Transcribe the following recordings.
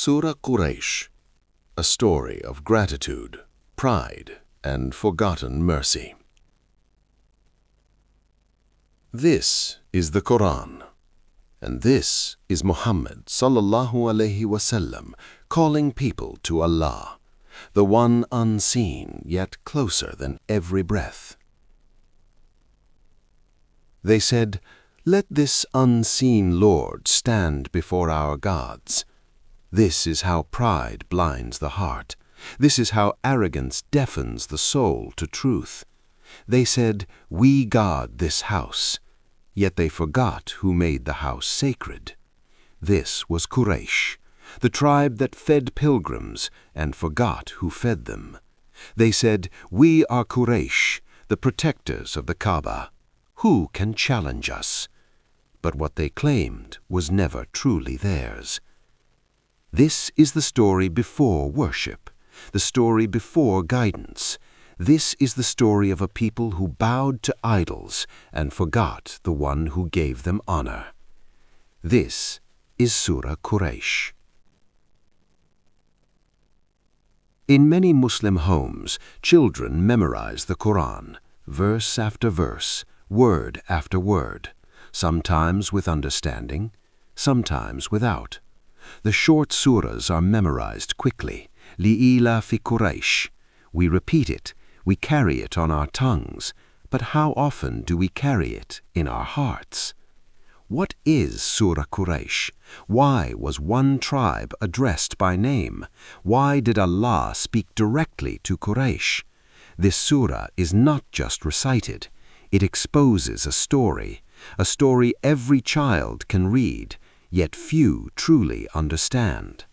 Surah Quraysh, a story of gratitude, pride, and forgotten mercy. This is the Quran, and this is Muhammad sallallahu alaihi wasallam calling people to Allah, the one unseen yet closer than every breath. They said, "Let this unseen Lord stand before our gods." This is how pride blinds the heart. This is how arrogance deafens the soul to truth. They said, "We guard this house," yet they forgot who made the house sacred. This was Quraysh, the tribe that fed pilgrims and forgot who fed them. They said, "We are Quraysh, the protectors of the Kaaba. Who can challenge us?" But what they claimed was never truly theirs. This is the story before worship, the story before guidance. This is the story of a people who bowed to idols and forgot the one who gave them honor. This is Surah Quraysh. In many Muslim homes, children memorize the Quran, verse after verse, word after word, sometimes with understanding, sometimes without. The short surahs are memorized quickly, li'ila fi Quraysh. We repeat it, we carry it on our tongues, but how often do we carry it in our hearts? What is Surah Quraysh? Why was one tribe addressed by name? Why did Allah speak directly to Quraysh? This surah is not just recited. It exposes a story every child can read, yet few truly understand.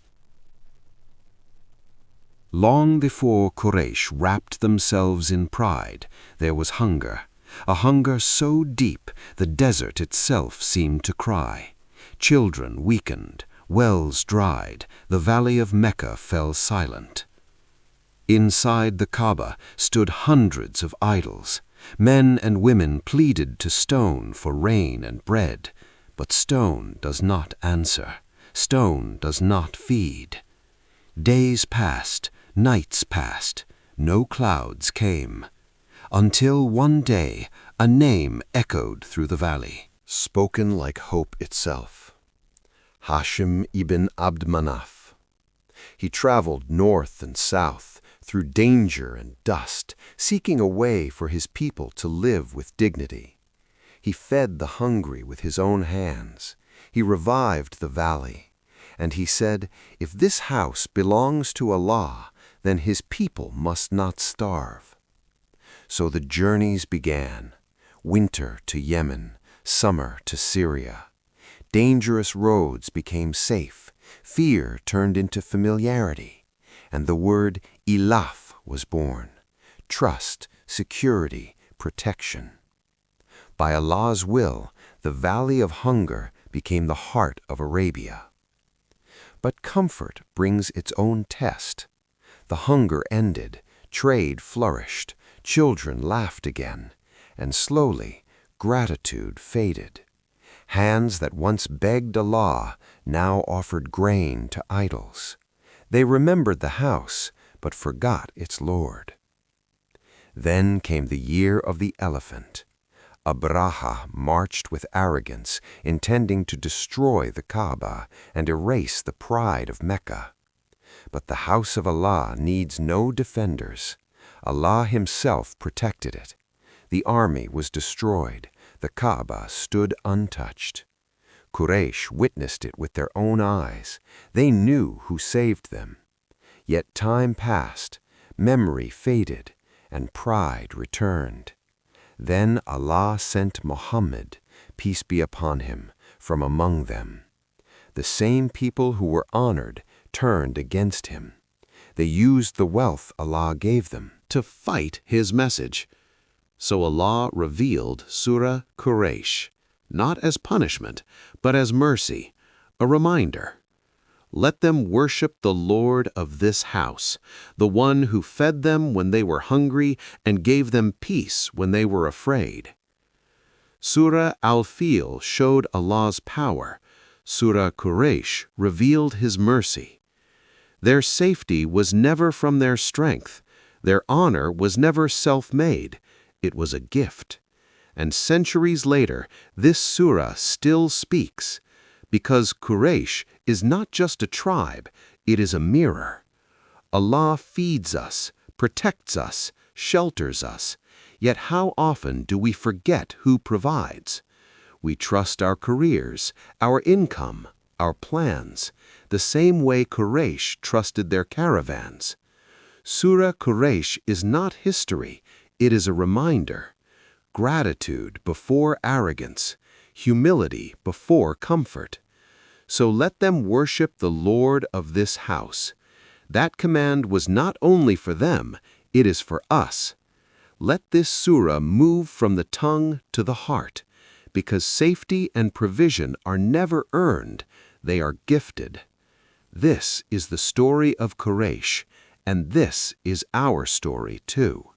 Long before Quraysh wrapped themselves in pride, there was hunger, a hunger so deep the desert itself seemed to cry. Children weakened, wells dried, the valley of Mecca fell silent. Inside the Kaaba stood hundreds of idols. Men and women pleaded to stone for rain and bread, but stone does not answer, stone does not feed. Days passed, nights passed, no clouds came, until one day a name echoed through the valley, spoken like hope itself. Hashim ibn Abd Manaf. He traveled north and south, through danger and dust, seeking a way for his people to live with dignity. He fed the hungry with his own hands. He revived the valley. And he said, "If this house belongs to Allah, then his people must not starve." So the journeys began, winter to Yemen, summer to Syria. Dangerous roads became safe, fear turned into familiarity, and the word ilaf was born, trust, security, protection. By Allah's will, the valley of hunger became the heart of Arabia. But comfort brings its own test. The hunger ended, trade flourished, children laughed again, and slowly gratitude faded. Hands that once begged Allah now offered grain to idols. They remembered the house, but forgot its Lord. Then came the year of the elephant. Abraha marched with arrogance, intending to destroy the Kaaba and erase the pride of Mecca. But the house of Allah needs no defenders. Allah himself protected it. The army was destroyed. The Kaaba stood untouched. Quraysh witnessed it with their own eyes. They knew who saved them. Yet time passed, memory faded, and pride returned. Then Allah sent Muhammad, peace be upon him, from among them. The same people who were honored turned against him. They used the wealth Allah gave them to fight his message. So Allah revealed Surah Quraysh, not as punishment, but as mercy, a reminder. Let them worship the Lord of this house, the one who fed them when they were hungry and gave them peace when they were afraid. Surah al-Fīl showed Allah's power. Surah Quraysh revealed his mercy. Their safety was never from their strength. Their honor was never self-made. It was a gift. And centuries later, this surah still speaks, because Quraysh is not just a tribe, it is a mirror. Allah feeds us, protects us, shelters us, yet how often do we forget who provides? We trust our careers, our income, our plans, the same way Quraysh trusted their caravans. Surah Quraysh is not history, it is a reminder. Gratitude before arrogance, humility before comfort. So let them worship the Lord of this house. That command was not only for them, it is for us. Let this surah move from the tongue to the heart, because safety and provision are never earned, they are gifted. This is the story of Quraysh, and this is our story too.